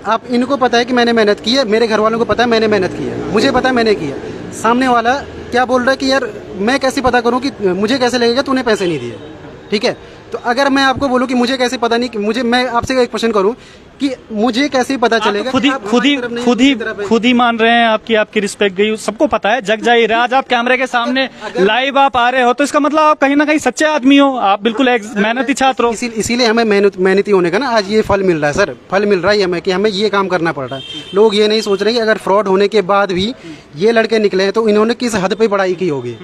आप इनको पता है कि मैंने मेहनत की है, मेरे घर वालों को पता है मैंने मेहनत की है, मुझे पता है मैंने की है। सामने वाला क्या बोल रहा है कि यार मैं कैसे पता करूं कि मुझे कैसे लगेगा तूने पैसे नहीं दिए, ठीक है। तो अगर मैं आपको बोलूं कि मुझे कैसे पता नहीं, कि मुझे, मैं आपसे एक क्वेश्चन करूं कि मुझे कैसे पता चलेगा? खुद ही मान रहे हैं आपकी रिस्पेक्ट गई, सबको पता है, जग जाहिर है। आज आप कैमरे के सामने लाइव आप आ रहे हो तो इसका मतलब आप कहीं ना कहीं सच्चे आदमी हो, आप बिल्कुल मेहनती छात्र हो। इसीलिए हमें मेहनती होने का ना आज ये फल मिल रहा है सर, फल मिल रहा है हमें कि हमें ये काम करना पड़ रहा है। लोग ये नहीं सोच रहे कि अगर फ्रॉड होने के बाद भी ये लड़के निकले हैं तो इन्होंने किस हद पे पढ़ाई की होगी,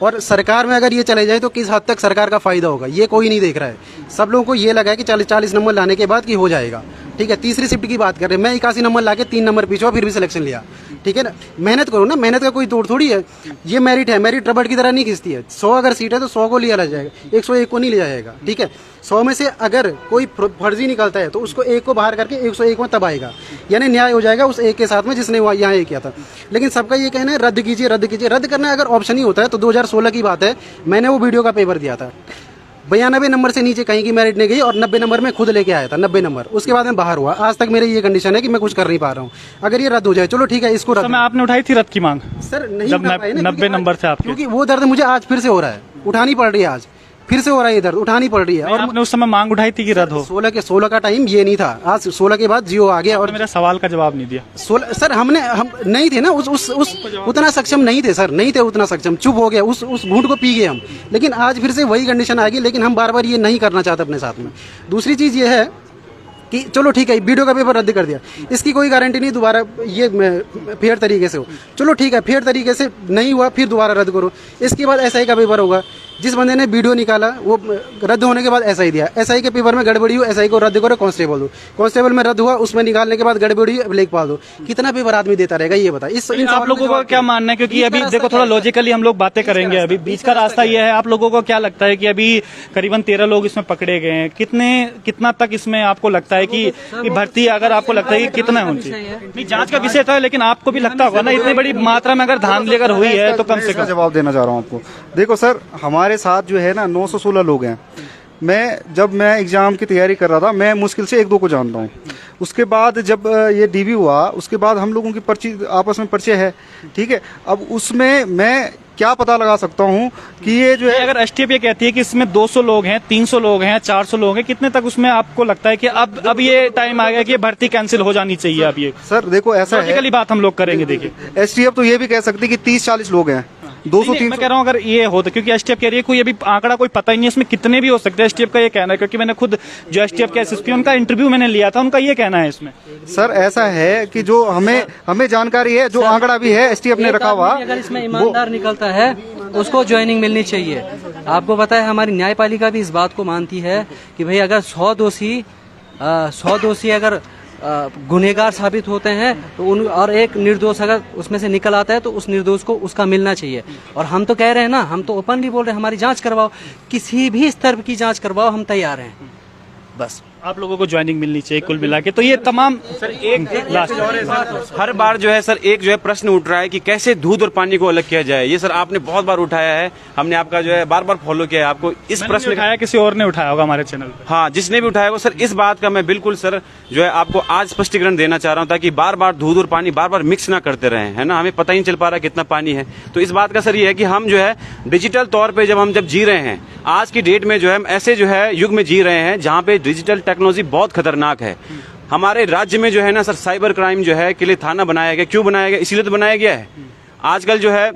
और सरकार में अगर ये चले जाए तो किस हद तक सरकार का फायदा होगा, ये कोई नहीं देख रहा है। सब लोगों को ये लगा है कि 40 नंबर लाने के बाद कि हो जाएगा, ठीक है। तीसरी शिफ्ट की बात कर रहे हैं, मैं 81 नंबर लाके 3 नंबर पीछे फिर भी सिलेक्शन लिया, ठीक है ना। मेहनत करो ना, मेहनत का कोई तोड़ थोड़ी है। ये मेरिट है, मेरिट रबड़ की तरह नहीं खिंचती है। 100 अगर सीट है तो 100 को लिया जाएगा, 101 को नहीं लिया जाएगा, ठीक है। 100 में से अगर कोई फर्जी निकलता है तो उसको 1 को बाहर करके 101 में तब आएगा, यानी न्याय हो जाएगा उस एक के साथ में जिसने यहाँ ये किया था। लेकिन सबका ये कहना है रद्द कीजिए, रद्द कीजिए। रद्द करना अगर ऑप्शन ही होता है तो 2016 की बात है, मैंने वो वीडियो का पेपर दिया था, 92 नंबर से नीचे कहीं की मेरिट नहीं गई और 90 नंबर में खुद लेके आया था, 90 नंबर। उसके बाद मैं बाहर हुआ। आज तक मेरी ये कंडीशन है कि मैं कुछ कर नहीं पा रहा हूँ। अगर ये रद्द हो जाए, चलो ठीक है, इसको रद्द। आपने उठाई थी रद्द की मांग सर? नहीं, जब 90 नंबर से आपके, क्योंकि वो दर्द मुझे आज फिर से हो रहा है, उठानी पड़ रही है आज। फिर से हो रहा है दर्द, उठानी पड़ रही है। और आपने उस समय मांग उठाई थी कि रद्द हो? 16 का टाइम ये नहीं था, आज 16 के बाद जियो आ गया। और मेरा सवाल का जवाब नहीं दिया। 16 सर हम नहीं थे ना उस उतना सक्षम नहीं थे सर, नहीं थे उतना सक्षम, चुप हो गया, उस घूंट को पी गए हम। लेकिन आज फिर से वही कंडीशन आ गई, लेकिन हम बार बार ये नहीं करना चाहते अपने साथ में। दूसरी चीज़ ये है कि चलो ठीक है, वीडियो का पेपर रद्द कर दिया, इसकी कोई गारंटी नहीं दोबारा ये फेयर तरीके से हो। चलो ठीक है, फेयर तरीके से नहीं हुआ, फिर दोबारा रद्द करो। इसके बाद SI का पेपर होगा, जिस बंदे ने वीडियो निकाला वो रद्द होने के बाद SI दिया, SI के पेपर में गड़बड़ी हो, SI को रद्द करो, कांस्टेबल दो, कांस्टेबल में रद्द हुआ, उसमें निकालने के बाद गड़बड़ी लेखपाल दो। कितना पेपर आदमी देता रहेगा ये बता। इन आप लोगों का क्या मानना है? क्योंकि अभी देखो थोड़ा लॉजिकली हम लोग बातें करेंगे, अभी बीच का रास्ता ये है। आप लोगों को क्या लगता है कि अभी करीबन 13 लोग इसमें पकड़े गए हैं, कितना तक इसमें आपको लगता है कि भर्ती, अगर आपको लगता है कि कितना होनी चाहिए? नहीं, जांच का विषय था, लेकिन आपको भी लगता होगा ना इतनी बड़ी मात्रा में अगर धांधली अगर हुई है तो कम से कम। जवाब देना चाह रहा हूँ आपको। देखो सर, हमारे साथ जो है ना 916 लोग हैं। जब मैं एग्जाम की तैयारी कर रहा था, मैं मुश्किल से 1-2 को जानता हूँ। उसके बाद जब ये DV हुआ, उसके बाद हम लोगों की पर्ची आपस में परिचय है, ठीक है। अब उसमें मैं क्या पता लगा सकता हूँ कि ये जो है, अगर STF ये कहती है कि इसमें 200 लोग हैं, 300 लोग हैं, 400 लोग हैं, कितने तक उसमें आपको लगता है कि अब ये टाइम आ गया कि ये भर्ती कैंसिल हो जानी चाहिए? अब ये सर देखो ऐसा है, लॉजिकली बात हम लोग करेंगे। देखिए STF तो ये भी कह सकती है कि 30-40 लोग हैं, 200-300। मैं कह रहा हूँ अगर ये होता, क्योंकि STF कह रही है कोई अभी आंकड़ा कोई पता ही नहीं है इसमें कितने भी हो सकते हैं। STF का ये कहना है, क्योंकि मैंने खुद जो STF के SSP उनका इंटरव्यू मैंने लिया था, उनका ये कहना है इसमें। सर ऐसा है कि जो हमें जानकारी है, जो आंकड़ा भी है STF ने रखा हुआ, अगर इसमें ईमानदार निकलता है उसको ज्वाइनिंग मिलनी चाहिए। आपको पता है हमारी न्यायपालिका भी इस बात को मानती है कि भाई अगर 100 दोषी अगर गुनहगार साबित होते हैं तो और एक निर्दोष अगर उसमें से निकल आता है तो उस निर्दोष को उसका मिलना चाहिए। और हम तो कह रहे हैं ना, हम तो ओपनली बोल रहे हैं, हमारी जांच करवाओ, किसी भी स्तर की जांच करवाओ, हम तैयार हैं। बस आप लोगों को ज्वाइनिंग मिलनी चाहिए कुल मिला के। तो ये तमाम सर एक लास्ट हर बार जो है सर एक जो है प्रश्न उठ रहा है कि कैसे दूध और पानी को अलग किया जाए। ये सर आपने बहुत बार उठाया है, हमने आपका जो है बार बार फॉलो किया है। आपको इस प्रश्न उठाया, किसी और ने उठाया होगा हमारे चैनल पे? हाँ, जिसने भी उठाया वो सर, इस बात का मैं बिल्कुल सर जो है आपको आज स्पष्टीकरण देना चाह रहा हूँ, ताकि बार बार दूध और पानी बार बार मिक्स ना करते रहे, है ना। हमें पता ही नहीं चल पा रहा कितना पानी है। तो इस बात का सर ये है कि हम जो है डिजिटल तौर पर जब जी रहे हैं, आज की डेट में जो है हम ऐसे जो है युग में जी रहे हैं जहाँ पे डिजिटल टेक्नोलॉजी बहुत खतरनाक है। हमारे राज्य में जो है ना सर साइबर क्राइम जो है के लिए थाना बनाया गया। क्यों बनाया गया? इसीलिए तो बनाया गया है। आजकल जो है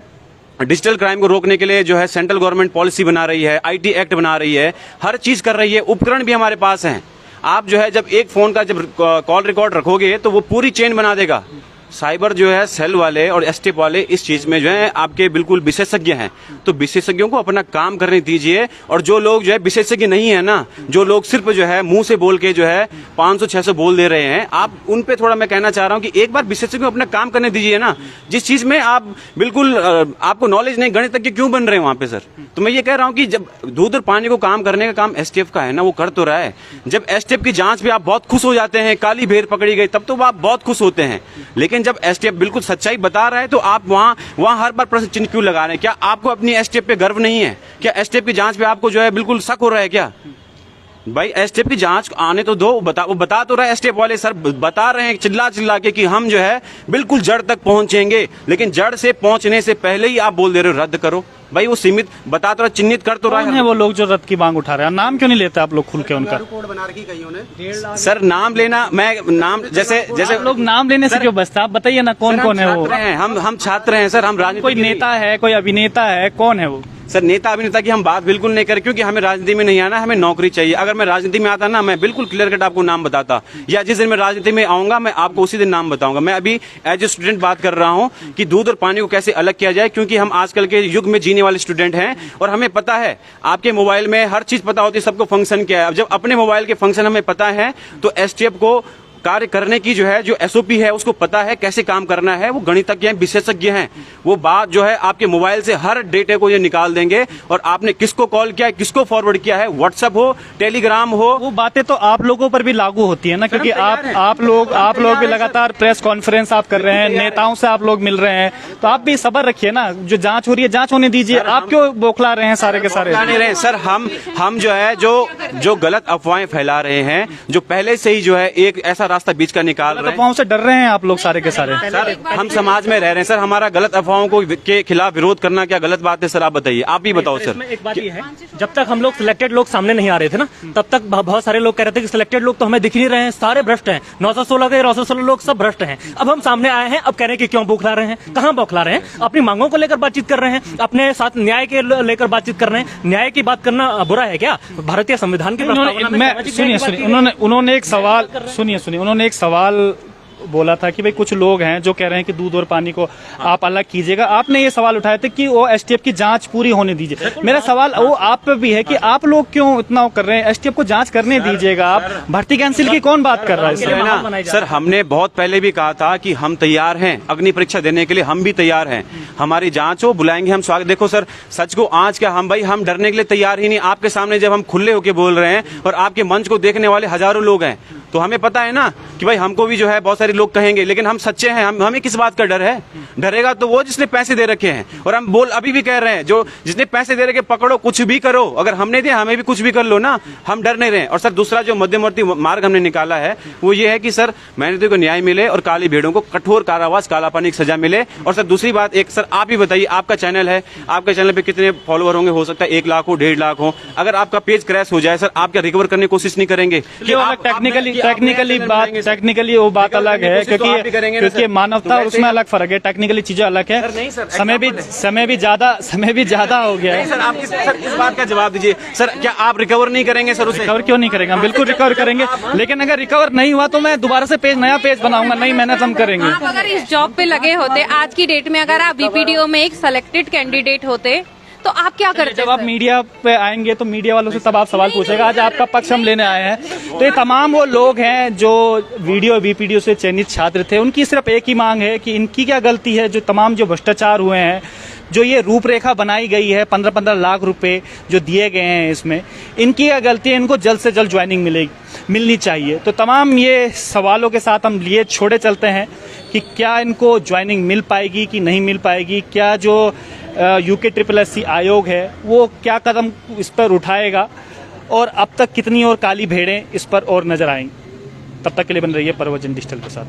डिजिटल क्राइम को रोकने के लिए जो है सेंट्रल गवर्नमेंट पॉलिसी बना रही है, IT एक्ट बना रही है, हर चीज कर रही है, उपकरण भी हमारे पास हैं। आप जो है जब एक फोन का जब कॉल रिकॉर्ड रखोगे तो वो पूरी चेन बना देगा। साइबर जो है सेल वाले और STF वाले इस चीज में जो है आपके बिल्कुल विशेषज्ञ हैं। तो विशेषज्ञों को अपना काम करने दीजिए। और जो लोग जो है विशेषज्ञ नहीं है ना, जो लोग सिर्फ जो है मुंह से बोल के जो है 500-600 बोल दे रहे हैं, आप उन पे थोड़ा मैं कहना चाह रहा हूं कि एक बार विशेषज्ञों को अपना काम करने दीजिए ना। जिस चीज में आप बिल्कुल आपको नॉलेज नहीं, गणितज्ञ क्यों बन रहे हैं वहां पे सर? तो मैं ये कह रहा हूँ कि जब दूध और पानी को काम करने का काम STF का है ना, वो कर तो रहा है। जब STF की जांच पे आप बहुत खुश हो जाते हैं, काली भेड़ पकड़ी गई, तब तो आप बहुत खुश होते हैं। लेकिन जब STF बिल्कुल सच्चाई बता रहा है तो आप वहां हर बार प्रश्न चिन्ह क्यों लगा रहे हैं? क्या आपको अपनी STF पे गर्व नहीं है? क्या STF की जांच पे आपको जो है बिल्कुल शक हो रहा है क्या? भाई STF की जांच आने तो दो, वो बता तो रहा है। STF वाले सर बता रहे हैं चिल्ला के कि हम जो है बिल्कुल जड़ तक पहुंचेंगे, लेकिन जड़ से पहुंचने से पहले ही आप बोल दे रहे हो रद्द करो। भाई वो सीमित बता तो रहा, चिन्हित कर तो रहा है। वो लोग जो रद्द की मांग उठा रहे हैं, नाम क्यों नहीं लेते आप लोग खुल के उनका? सर नाम लेना, मैं नाम जैसे लोग नाम लेने से क्यों बचता? आप बताइए ना कौन कौन है वो? हम छात्र हैं सर, हम राजनीति। कोई नेता है, कोई अभिनेता है, कौन है वो? सर नेता अभिनेता की हम बात बिल्कुल नहीं करें, क्योंकि हमें राजनीति में नहीं आना, हमें नौकरी चाहिए। अगर मैं राजनीति में आता ना, मैं बिल्कुल क्लियर कट आपको नाम बताता, या जिस दिन मैं राजनीति में आऊंगा मैं आपको उसी दिन नाम बताऊंगा। मैं अभी एज ए स्टूडेंट बात कर रहा हूं कि दूध और पानी को कैसे अलग किया जाए, क्योंकि हम आजकल के युग में जीने वाले स्टूडेंट हैं और हमें पता है आपके मोबाइल में हर चीज पता होती है, सबको फंक्शन क्या है। अब जब अपने मोबाइल के फंक्शन हमें पता है तो STF को कार्य करने की जो है जो SOP है उसको पता है कैसे काम करना है। वो गणितज्ञ हैं, विशेषज्ञ हैं। वो बात जो है आपके मोबाइल से हर डेटे को ये निकाल देंगे और आपने किसको कॉल किया है, किसको फॉरवर्ड किया है, व्हाट्सएप हो, टेलीग्राम हो, वो बातें तो आप लोगों पर भी लागू होती है ना, क्योंकि आप लोग भी लगातार प्रेस कॉन्फ्रेंस आप कर रहे हैं, नेताओं से आप लोग मिल रहे हैं, तो आप भी सब्र रखिए ना। जो जांच हो रही है जांच होने दीजिए। आप क्यों बौखला रहे हैं सारे के सारे? नहीं रहे सर, हम जो है जो गलत अफवाहें फैला रहे हैं, जो पहले से ही जो है एक ऐसा रास्ता बीच का निकाल रहे हैं। अफवाहों से डर रहे हैं आप लोग सारे के सारे? सर हम समाज में रह रहे हैं सर, हमारा गलत अफवाहों को के खिलाफ विरोध करना क्या गलत बात है सर? आप बताइए, आप ही बताओ सर। इसमें एक बात ये है, जब तक हम लोग सिलेक्टेड लोग सामने नहीं आ रहे थे ना, तब तक बहुत सारे लोग कह रहे थे कि सिलेक्टेड लोग तो हमें दिख नहीं रहे हैं, सारे भ्रष्ट हैं, 916 के 916 लोग सब भ्रष्ट हैं। अब हम सामने आए हैं, अब कह रहे हैं कि क्यों बौखला रहे हैं? कहाँ बौखला रहे हैं? अपनी मांगों को लेकर बातचीत कर रहे हैं, अपने साथ न्याय के लेकर बातचीत कर रहे हैं। न्याय की बात करना बुरा है क्या? भारतीय संविधान की प्रस्तावना में उन्होंने एक सवाल उन्होंने एक सवाल बोला था कि भाई कुछ लोग हैं जो कह रहे हैं कि दूध और पानी को आप अलग कीजिएगा। आपने ये सवाल उठाया था कि वो एसटीएफ की जांच पूरी होने दीजिए। मेरा सवाल वो आप पे भी है कि आप लोग क्यों इतना कर रहे हैं? एसटीएफ को जांच करने दीजिएगा। आप भर्ती कैंसिल की कौन बात कर रहा है इसमें? सर हमने बहुत पहले भी कहा था कि हम तैयार हैं अग्नि परीक्षा देने के लिए, हम भी तैयार हैं। हमारी जांच हो, बुलाएंगे हम स्वागत। देखो सर, सच को आज क्या हम डरने के लिए तैयार ही नहीं। आपके सामने जब हम खुले होकर बोल रहे हैं और आपके मंच को देखने वाले हजारों लोग हैं, तो हमें पता है ना कि भाई हमको भी जो है बहुत सारे लोग कहेंगे, लेकिन हम सच्चे हैं। हमें किस बात का डर है? डरेगा तो वो जिसने पैसे दे रखे हैं। और हम अभी भी कह रहे हैं, जो जिसने पैसे दे रखे पकड़ो, कुछ भी करो। अगर हमने दिया हमें भी कुछ भी कर लो ना, हम डर नहीं रहे। और सर दूसरा जो मध्यवर्ती मार्ग हमने निकाला है वो ये है कि सर मेहनतियों को न्याय मिले और काली भेड़ों को कठोर कारावास, काला पानी की सजा मिले। और सर दूसरी बात, एक सर आप ही बताइए, आपका चैनल है, आपके चैनल पे कितने फॉलोअर होंगे? हो सकता है 1 लाख हो, 1.5 लाख हो। अगर आपका पेज क्रैश हो जाए सर, आप क्या रिकवर करने की कोशिश नहीं करेंगे? टेक्निकली वो बात अलग है, क्योंकि मानवता और उसमें अलग फर्क है। टेक्निकली चीजें अलग है। समय भी ज्यादा हो गया है। सर आप इस बात का जवाब दीजिए सर, क्या आप रिकवर नहीं करेंगे सर? उसे रिकवर क्यों नहीं करेंगे? हम बिल्कुल रिकवर करेंगे, लेकिन अगर रिकवर नहीं हुआ तो मैं दोबारा से नया पेज बनाऊंगा, नई मेहनत हम करेंगे। आप अगर इस जॉब पे लगे होते आज की डेट में, अगर आप बीपीडीओ में एक सिलेक्टेड कैंडिडेट होते तो आप क्या करते? जब आप मीडिया पे आएंगे तो मीडिया वालों से तब आप सवाल पूछेगा। आज आपका पक्ष हम लेने आए हैं। तो ये तमाम वो लोग हैं जो वीडियो बीपीडीओ से चयनित छात्र थे, उनकी सिर्फ एक ही मांग है कि इनकी क्या गलती है? जो तमाम जो भ्रष्टाचार हुए हैं, जो ये रूपरेखा बनाई गई है, 15-15 लाख रुपए जो दिए गए हैं, इसमें इनकी क्या गलती है? इनको जल्द से जल्द ज्वाइनिंग मिलनी चाहिए। तो तमाम ये सवालों के साथ हम लिए छोड़े चलते हैं कि क्या इनको ज्वाइनिंग मिल पाएगी कि नहीं मिल पाएगी? क्या जो UKSSC आयोग है वो क्या कदम इस पर उठाएगा? और अब तक कितनी और काली भेड़ें इस पर और नजर आएंगी? तब तक के लिए बन रही है परवजन डिजिटल के साथ।